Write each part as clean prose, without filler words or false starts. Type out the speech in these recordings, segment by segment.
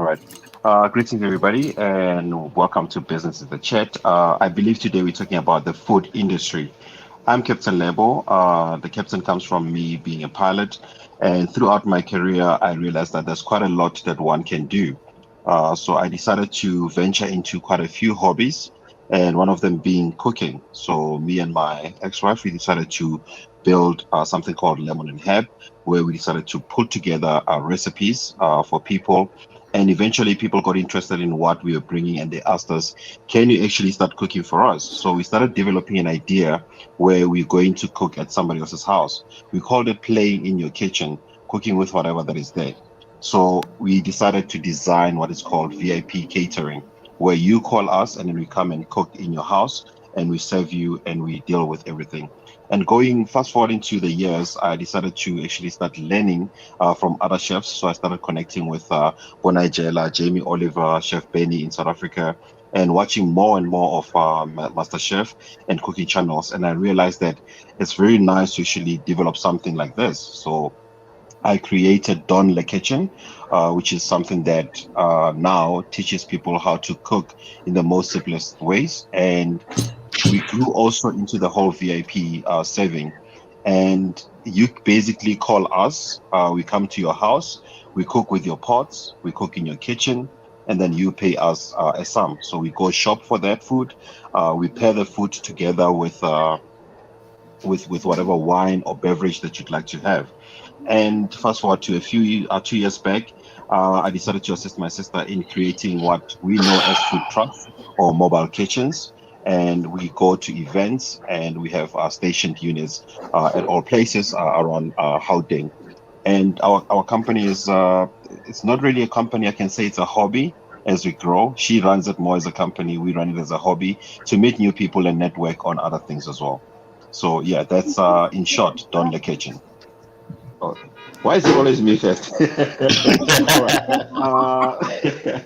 right. Greetings, everybody, and welcome to Business in the Chat. I believe today we're talking about the food industry. I'm Captain Lebo. The captain comes from me being a pilot, and throughout my career, I realized that there's quite a lot that one can do. So I decided to venture into quite a few hobbies, and one of them being cooking. So me and my ex-wife, we decided to build something called Lemon and Herb, where we decided to put together recipes for people. And eventually, people got interested in what we were bringing, and they asked us, "Can you actually start cooking for us?" So we started developing an idea where we're going to cook at somebody else's house. We called it playing in your kitchen, cooking with whatever that is there. So we decided to design what is called VIP catering, where you call us and then we come and cook in your house and we serve you and we deal with everything. And going fast forward into the years, I decided to actually start learning from other chefs. So I started connecting with Bonigela, Jamie Oliver, Chef Benny in South Africa, and watching more and more of MasterChef and cooking channels. And I realized that it's very nice to actually develop something like this. So I created Don Le Kitchen, which is something that now teaches people how to cook in the most simplest ways. And we grew also into the whole VIP serving. And you basically call us, we come to your house, we cook with your pots, we cook in your kitchen, and then you pay us a sum. So we go shop for that food. We pair the food together with whatever wine or beverage that you'd like to have. And fast forward to 2 years back, I decided to assist my sister in creating what we know as food trucks or mobile kitchens. And we go to events and we have stationed units at all places around Gauteng. And our company is it's not really a company. I can say it's a hobby. As we grow, she runs it more as a company. We run it as a hobby to meet new people and network on other things as well. So yeah, that's in short, Don the Kitchen. Oh, why is it always me first? All right.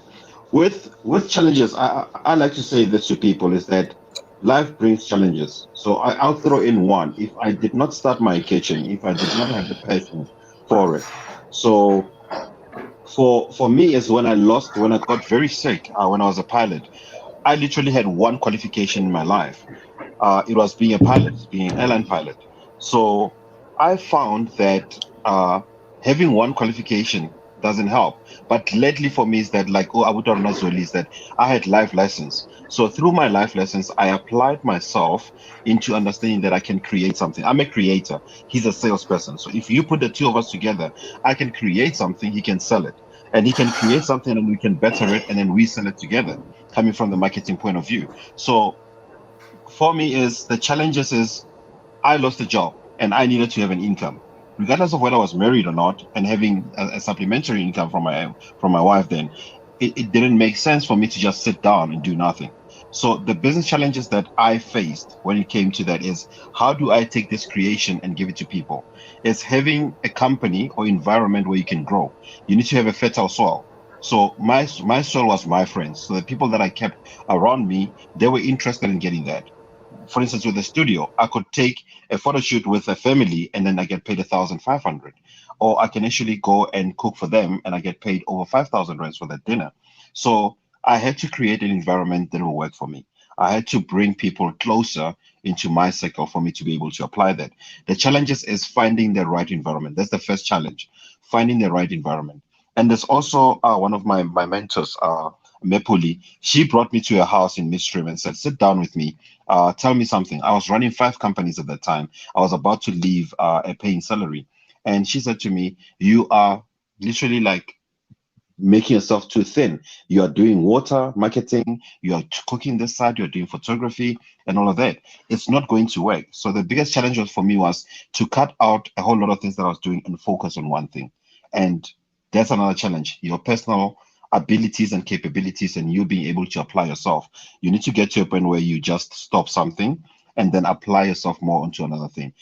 With challenges, I like to say this to people is that life brings challenges. So I'll throw in one. If I did not start my kitchen, if I did not have the passion for it, so for me is when I got very sick when I was a pilot. I literally had one qualification in my life. It was being a pilot, being an airline pilot. So I found that having one qualification doesn't help. But lately for me is that like oh Abutar Nazoli is that I had life lessons. So through my life lessons, I applied myself into understanding that I can create something. I'm a creator. He's a salesperson. So if you put the two of us together, I can create something, he can sell it. And he can create something and we can better it and then we sell it together, coming from the marketing point of view. So for me is the challenges is I lost a job and I needed to have an income, regardless of whether I was married or not, and having a supplementary income from my wife. Then it didn't make sense for me to just sit down and do nothing. So the business challenges that I faced when it came to that is how do I take this creation and give it to people? It's having a company or environment where you can grow. You need to have a fertile soil. So my soil was my friends. So the people that I kept around me, they were interested in getting that. For instance, with the studio, I could take a photo shoot with a family and then I get paid 1,500. Or I can actually go and cook for them and I get paid over 5,000 rands for that dinner. So I had to create an environment that will work for me. I had to bring people closer into my circle for me to be able to apply that. The challenges is finding the right environment. That's the first challenge, finding the right environment. And there's also one of my mentors, Mepuli. She brought me to a house in Midstream and said, sit down with me, tell me something. I was running 5 companies at that time. I was about to leave a paying salary. And she said to me, you are literally like making yourself too thin. You are doing water marketing, you are cooking this side, you're doing photography and all of that. It's not going to work. So the biggest challenge for me was to cut out a whole lot of things that I was doing and focus on one thing. And that's another challenge. Your personal abilities and capabilities and you being able to apply yourself. You need to get to a point where you just stop something and then apply yourself more onto another thing.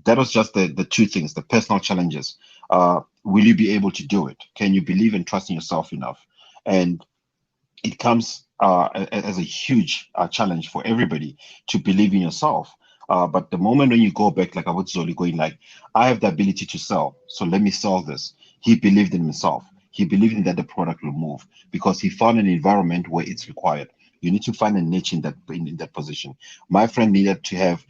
That was just the two things, the personal challenges. Will you be able to do it? Can you believe and trust in yourself enough? And it comes as a huge challenge for everybody to believe in yourself. But the moment when you go back, like I was Zoli going like, I have the ability to sell, so let me sell this. He believed in himself. he believed in that the product will move because he found an environment where it's required. You need to find a niche in that position. My friend needed to have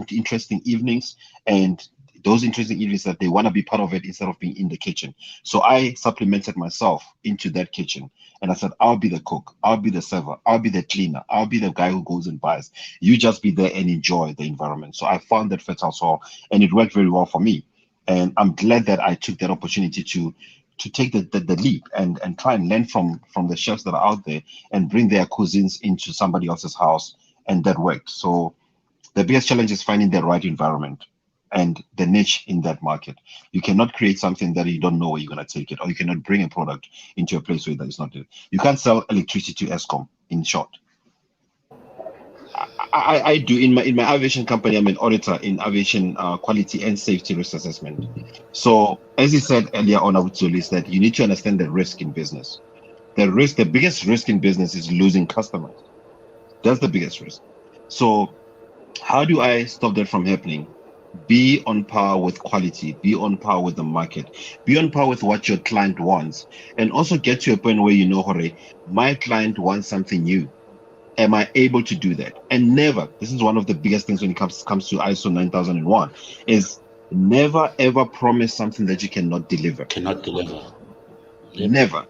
interesting evenings, and those interesting evenings that they want to be part of it instead of being in the kitchen. So I supplemented myself into that kitchen, and I said, I'll be the cook, I'll be the server, I'll be the cleaner, I'll be the guy who goes and buys. You just be there and enjoy the environment. So I found that fertile soil, and it worked very well for me. And I'm glad that I took that opportunity to take the leap and try and learn from the chefs that are out there and bring their cuisines into somebody else's house, and that worked. So the biggest challenge is finding the right environment and the niche in that market. You cannot create something that you don't know where you're going to take it, or you cannot bring a product into a place where that is not it. You can't sell electricity to ESCOM, in short. I do in my aviation company. I'm an auditor in aviation quality and safety risk assessment. So as you said earlier on, Abutsuli, is that you need to understand the risk in business. The biggest risk in business is losing customers. That's the biggest risk. So how do I stop that from happening? Be on par with quality, be on par with the market, be on par with what your client wants, and also get to a point where you know, Hore, my client wants something new. Am I able to do that? And never, this is one of the biggest things when it comes to ISO 9001, is never ever promise something that you cannot deliver. Cannot deliver. Yep. Never.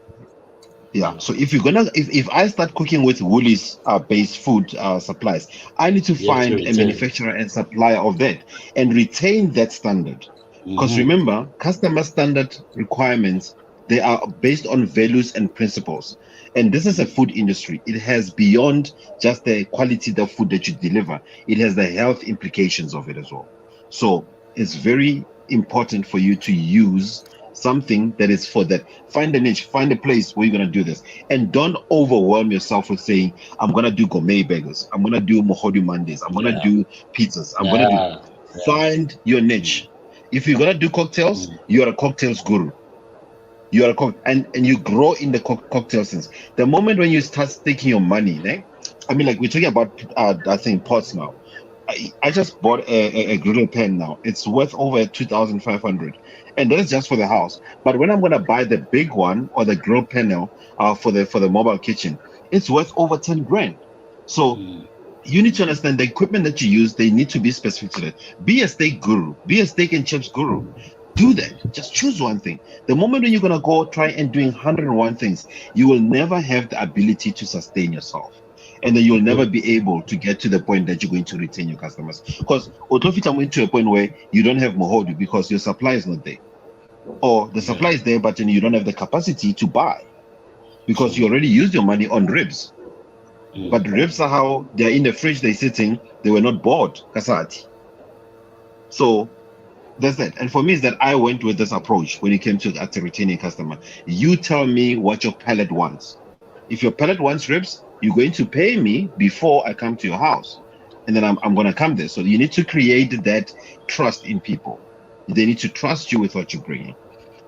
Yeah. Never. So if I start cooking with Woolies based food supplies, I need to You have to find a return. manufacturer and supplier of that and retain that standard. Because Mm-hmm. remember, customer standard requirements, they are based on values and principles. And this is a food industry. It has beyond just the quality of the food that you deliver. It has the health implications of it as well. So it's very important for you to use something that is for that. Find a niche, find a place where you're gonna do this, and don't overwhelm yourself with saying, "I'm gonna do gourmet burgers, I'm gonna do mohodu Mondays, I'm gonna Yeah. do pizzas, I'm gonna do." Yeah. Yeah. Find your Mm. niche. If you're gonna do cocktails, Mm. you are a cocktails guru. You are a and you grow in the cocktail sense. The moment when you start taking your money, eh? I mean, like we're talking about, I think pots now. I just bought a griddle pen now. It's worth over 2,500, and that's just for the house. But when I'm gonna buy the big one or the grill panel for the mobile kitchen, it's worth over 10 grand. So Mm. you need to understand the equipment that you use. They need to be specific to that. Be a steak guru. Be a steak and chips guru. Do that. Just choose one thing. The moment when you're gonna go try and doing 101 things, you will never have the ability to sustain yourself, and then you'll never Nope. be able to get to the point that you're going to retain your customers. Because Otofita went to a point where you don't have Mohodu because your supply is not there, or the Yeah. supply is there, but then you don't have the capacity to buy because True. you already used your money on ribs. Mm. But ribs are how they're in the fridge, they're sitting, they were not bought, Kasati. So that's that. And for me, is that I went with this approach when it came to actually retaining customer. You tell me what your palate wants. If your palate wants ribs, you're going to pay me before I come to your house. And then I'm going to come there. So you need to create that trust in people. They need to trust you with what you're bringing.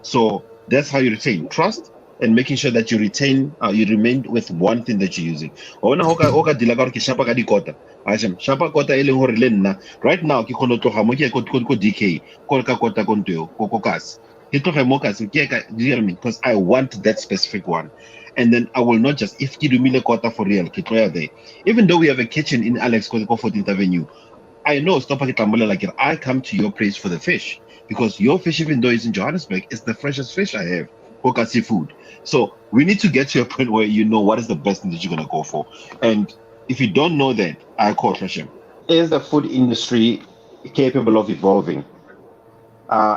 So that's how you retain trust and making sure that you remain with one thing that you're using. Oka dila ka re ke shapa ka dikota. Asham, shapa kota e leng hore le nna right now ke kgone tloga mo ke ko DK ko ka kota ko nteo ko kasi. Ke tloge mo kasi ke ka because I want that specific one. And then I will not just, if ke dumile kota for real ke tloya there. Even though we have a kitchen in Alex ko 14th Avenue, I know stop like I come to your place for the fish because your fish, even though it's in Johannesburg, is the freshest fish I have. Hoka seafood. So we need to get to a point where you know what is the best thing that you're gonna go for. And if you don't know that, I call Hashem. Is the food industry capable of evolving?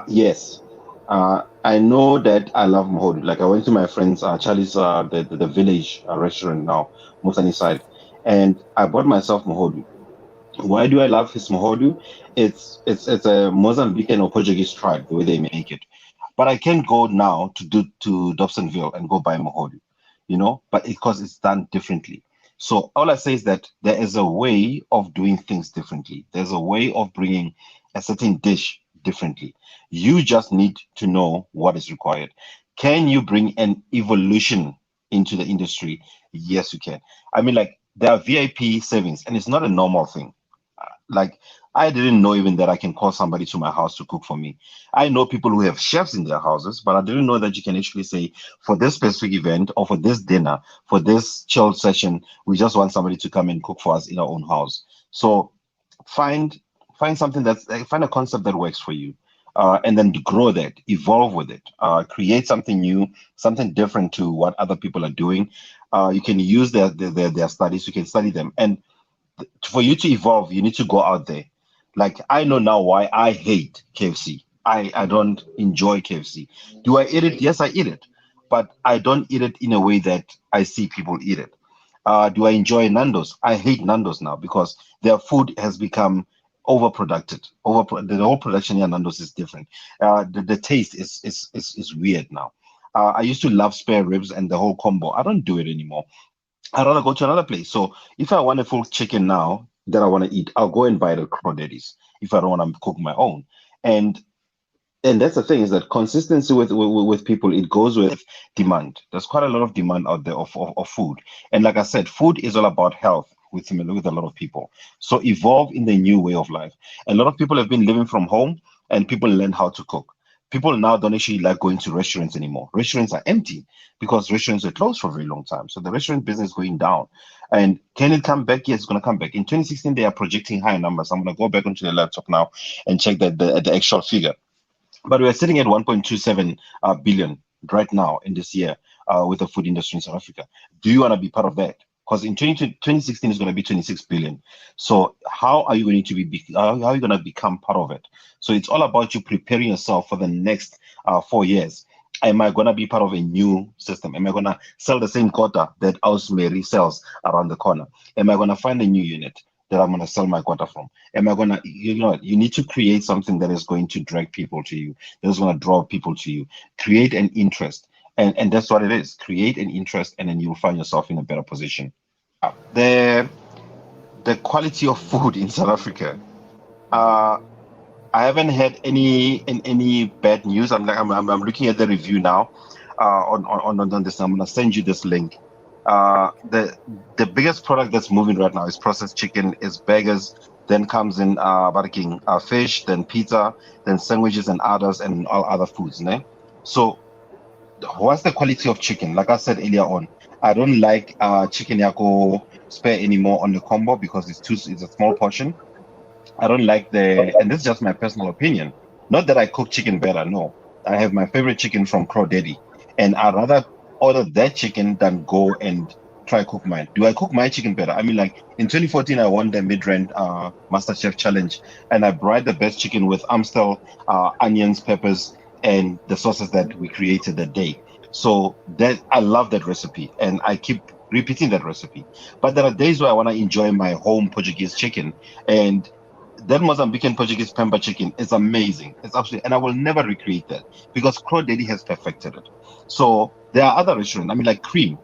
Yes. I know that I love Mohodu. Like I went to my friend's Charlie's the village restaurant now, Musani side, and I bought myself Mohodu. Why do I love his Mohodu? It's a Mozambican or Portuguese tribe the way they make it. But I can't go now to Dobsonville and go buy Mohodu, but because it's done differently. So all I say is that there is a way of doing things differently. There's a way of bringing a certain dish differently. You just need to know what is required. Can you bring an evolution into the industry? Yes, you can. I mean, like there are VIP savings, and it's not a normal thing. Like, I didn't know even that I can call somebody to my house to cook for me. I know people who have chefs in their houses, but I didn't know that you can actually say, for this specific event or for this dinner, for this chill session, we just want somebody to come and cook for us in our own house. So find find something find a concept that works for you, and then grow that, evolve with it, create something new, something different to what other people are doing. You can use their studies. You can study them, and for you to evolve, you need to go out there. Like, I know now why I hate KFC. I don't enjoy KFC. Do I eat it? Yes, I eat it, but I don't eat it in a way that I see people eat it. Do I enjoy Nando's? I hate Nando's now because their food has become overproduced. The whole production in Nando's is different. The taste is weird now. I used to love spare ribs and the whole combo. I don't do it anymore. I'd rather go to another place. So if I want a full chicken now that I want to eat, I'll go and buy the crawdaddies if I don't want to cook my own. And and that's the thing, is that consistency with people, it goes with demand. There's quite a lot of demand out there of food. And like I said, food is all about health with a lot of people. So evolve in the new way of life. A lot of people have been living from home, and people learn how to cook. People now don't actually like going to restaurants anymore. Restaurants are empty because restaurants were closed for a very long time. So the restaurant business is going down. And can it come back? Yes, it's going to come back. In 2016, they are projecting high numbers. I'm going to go back onto the laptop now and check the actual figure, but we're sitting at 1.27 billion right now in this year, with the food industry in South Africa. Do you want to be part of that? Because in 2016 is going to be 26 billion. So how are you going to how are you going to become part of it? So it's all about you preparing yourself for the next 4 years. Am I going to be part of a new system? Am I going to sell the same quota that Ausmary sells around the corner? Am I going to find a new unit that I'm going to sell my quota from? Am I going to, you need to create something that is going to drag people to you, that is going to draw people to you, create an interest. And that's what it is. Create an interest, and then you'll find yourself in a better position. The quality of food in South Africa. Uh, I haven't had any bad news. I'm looking at the review now, on this. I'm gonna send you this link. The biggest product that's moving right now is processed chicken, is burgers. Then comes in barking, fish, then pizza, then sandwiches and others, and all other foods. Ne? So what's the quality of chicken? Like I said earlier on, I don't like chicken yako spare anymore on the combo because it's a small portion. I don't like and this is just my personal opinion. Not that I cook chicken better, no. I have my favorite chicken from Crow Daddy, and I'd rather order that chicken than go and try cook mine. Do I cook my chicken better? I mean, like in 2014, I won the mid-rank Master Chef challenge, and I brought the best chicken with Amstel, onions, peppers, and the sauces that we created that day. So that I love that recipe, and I keep repeating that recipe. But there are days where I want to enjoy my home Portuguese chicken, and that Mozambican Portuguese pemba chicken is amazing. It's absolutely, and I will never recreate that because Crow Daddy has perfected it. So there are other restaurants. I mean, like Cream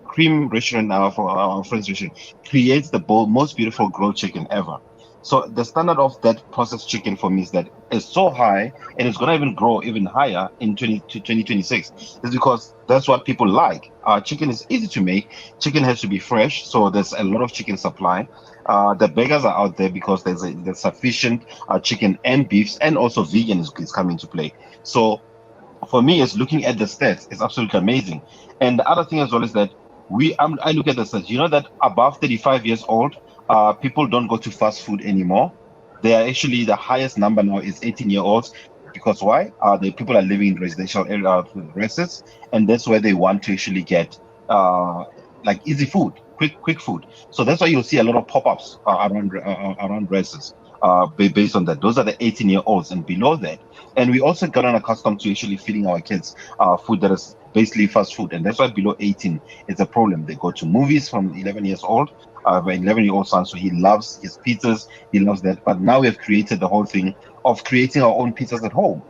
restaurant, for our friends restaurant, creates the most beautiful grilled chicken ever. So the standard of that processed chicken for me is that it's so high, and it's gonna even grow even higher in 2026. It's because that's what people like. Chicken is easy to make. Chicken has to be fresh, so there's a lot of chicken supply. The burgers are out there because there's sufficient chicken and beefs, and also vegan is coming to play. So for me, it's looking at the stats. It's absolutely amazing. And the other thing as well is that I look at the stats. You know that above 35 years old, people don't go to fast food anymore. They are actually, the highest number now is 18-year-olds. Because why? The people are living in residential area residents, and that's where they want to actually get like easy food, quick food. So that's why you'll see a lot of pop-ups around residents, based on that. Those are the 18-year-olds and below that. And we also gotten accustomed to actually feeding our kids food that is basically fast food, and that's why below 18 is a problem. They go to movies from 11 years old. My 11-year-old son, so he loves his pizzas, he loves that. But now we have created the whole thing of creating our own pizzas at home,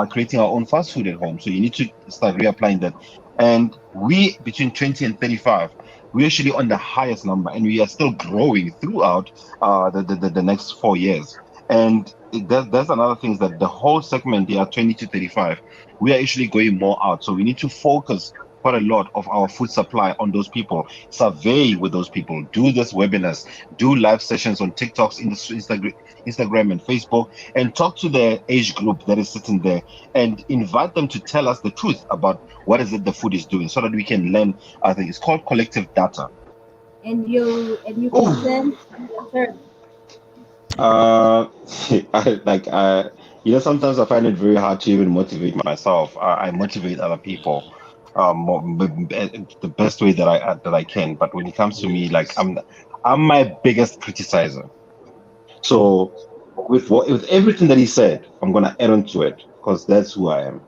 creating our own fast food at home. So you need to start reapplying that. And we, between 20 and 35, we're actually on the highest number, and we are still growing throughout the next 4 years. And that's another thing, is that the whole segment, they are 20 to 35. We are actually going more out. So we need to focus quite a lot of our food supply on those people. Survey with those people. Do this webinars. Do live sessions on TikToks, Instagram, and Facebook, and talk to the age group that is sitting there, and invite them to tell us the truth about what is it the food is doing, so that we can learn. I think it's called collective data. And you can Oh, send. Sorry. uh, sometimes I find it very hard to even motivate Myself, I motivate other people, the best way that I can. But when it comes to me, like Yes. I'm my biggest criticizer. True. So with everything that he said, I'm gonna add on to it because that's who I am.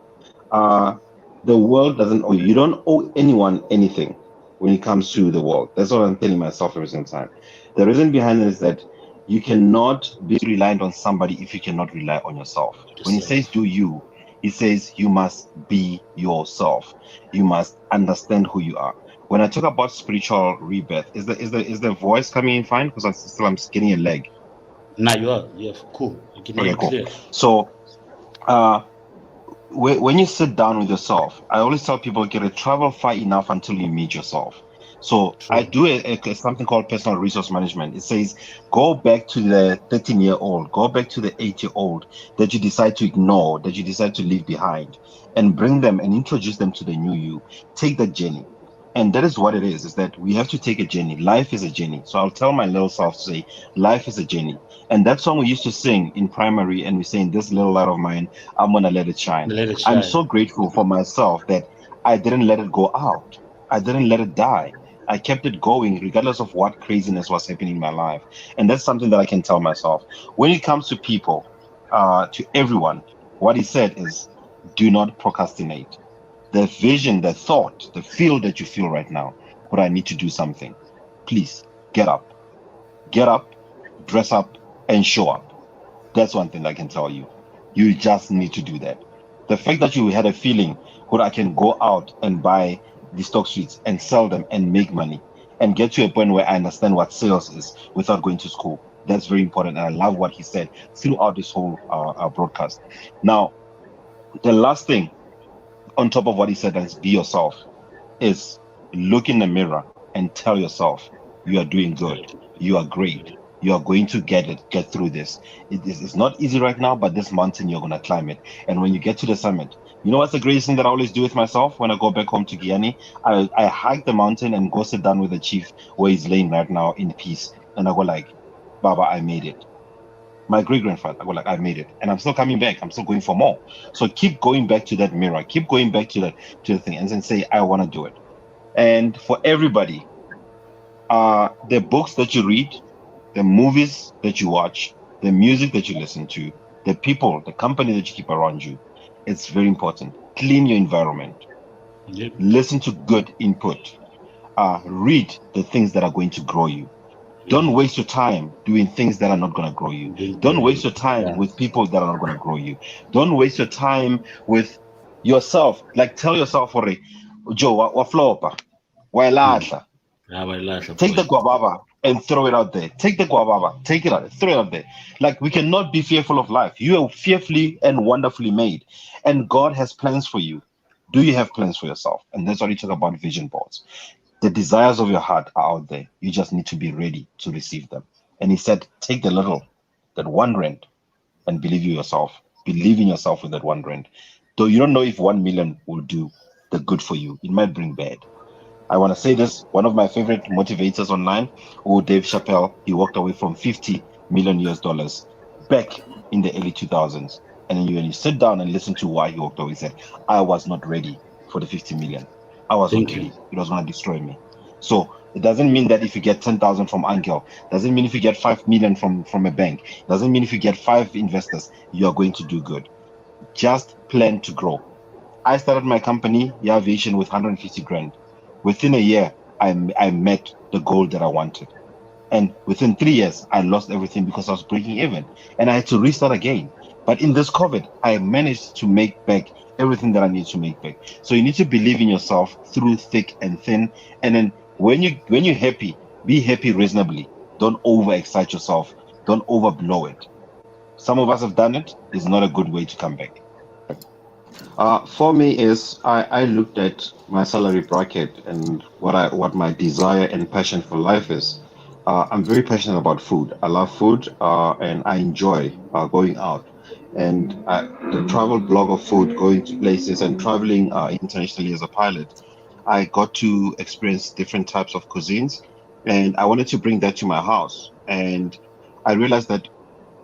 Uh, the world doesn't owe you. You don't owe anyone anything when it comes to the world. That's what I'm telling myself every single time. The reason behind it is that you cannot be reliant on somebody if you cannot rely on yourself. When he says Yourself. do you, he says you must be yourself. You must understand who you are. When I talk about spiritual rebirth, is the voice coming in fine? Because I'm getting a leg. Now you are. Yeah, cool. You can hear Okay, you cool. clear. So uh when you sit down with yourself, I always tell people get to travel far enough until you meet yourself. So I True. do something called personal resource management. It says go back to the 13-year-old, go back to the 8-year-old that you decide to ignore, that you decide to leave behind, and bring them and introduce them to the new you. Take that journey. And that is what it is that we have to take a journey. Life is a journey. So I'll tell my little self to say, life is a journey. And that song we used to sing in primary, and we saying, this little light of mine, I'm gonna let it shine. Let it I'm shine. so grateful for myself that I didn't let it go out. I didn't let it die. I kept it going regardless of what craziness was happening in my life. And that's something that I can tell myself. When it comes to people, to everyone, what he said is do not procrastinate. The vision, the thought, the feel that you feel right now, but I need to do something. Please get up, get up, dress up, and show up. That's one thing I can tell you. You just need to do that. The fact that you had a feeling where I can go out and buy the stock suites and sell them and make money and get to a point where I understand what sales is without going to school. That's very important. And I love what he said throughout this whole broadcast. Now, the last thing on top of what he said is be yourself is look in the mirror and tell yourself you are doing good, you are great, you are going to get through this. It's not easy right now, but this mountain you're going to climb it. And when you get to the summit, you know what's the greatest thing that I always do with myself when I go back home to Guyana? I hike the mountain and go sit down with the chief where he's laying right now in peace, and I go like, Baba, I made it. My great grandfather, I go like, I made it, and I'm still coming back. I'm still going for more. So keep going back to that mirror, keep going back to the thing, and then say, I want to do it. And for everybody, the books that you read, the movies that you watch, the music that you listen to, the people, the company that you keep around you, it's very important. Clean your environment. Yep. Listen to good input. Read the things that are going to grow you. Don't waste your time doing things that are not going to grow you. Didn't grow Don't you. waste your time Yeah. with people that are not going to grow you. Don't waste your time with yourself. Like tell yourself, Joe, wa flopa, wa Mm. ilahla. Ah, my last Take the point. guavava and throw it out there. Take the guavava, take it out, throw it out there. Like we cannot be fearful of life. You are fearfully and wonderfully made, and God has plans for you. Do you have plans for yourself? And that's what you talk about vision boards. The desires of your heart are out there. You just need to be ready to receive them. And he said, take the little, that 1 rand, and believe in yourself. Believe in yourself with that 1 rand. Though you don't know if 1 million will do the good for you. It might bring bad. I want to say this. One of my favorite motivators online, Dave Chappelle, he walked away from 50 million US dollars back in the early 2000s. And then when you sit down and listen to why he walked away, he said, I was not ready for the 50 million. I was not Thank you. ready. It was going to destroy me. So it doesn't mean that if you get 10,000 from Angel, doesn't mean if you get 5 million from a bank, doesn't mean if you get 5 investors, you are going to do good. Just plan to grow. I started my company, Yeah Aviation, with 150 grand. Within a year, I met the goal that I wanted. And within 3 years, I lost everything because I was breaking even and I had to restart again. But in this COVID, I managed to make back everything that I need to make back. So you need to believe in yourself through thick and thin. And then when you're happy, be happy reasonably. Don't overexcite yourself. Don't overblow it. Some of us have done it. It's not a good way to come back. For me is I looked at my salary bracket and what my desire and passion for life is. I'm very passionate about food. I love food, and I enjoy going out. And the travel blog of food, going to places and traveling internationally as a pilot, I got to experience different types of cuisines, and I wanted to bring that to my house. And I realized that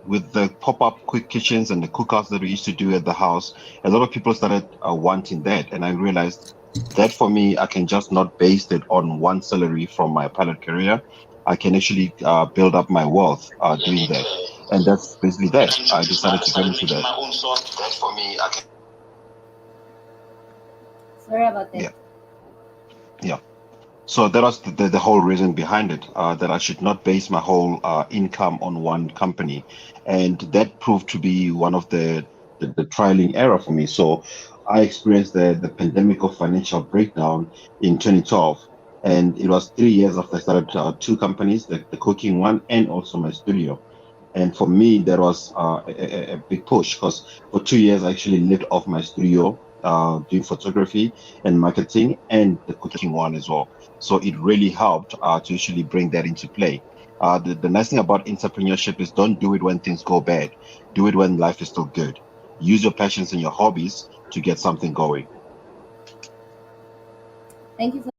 with the pop-up quick kitchens and the cookouts that we used to do at the house, a lot of people started wanting that. And I realized that for me, I can just not base it on one salary from my pilot career. I can actually build up my wealth doing that. And that's basically that. I decided to get into that. That for me, I can. Sorry about that. Yeah, yeah. So that was the whole reason behind it, that I should not base my whole income on one company. And that proved to be one of the trialing error for me. So I experienced the pandemic of financial breakdown in 2012. And it was 3 years after I started two companies, the cooking one and also my studio. And for me, that was a big push because for 2 years, I actually lived off my studio, doing photography and marketing and the cooking one as well. So it really helped to actually bring that into play. The nice thing about entrepreneurship is don't do it when things go bad. Do it when life is still good. Use your passions and your hobbies to get something going. Thank you so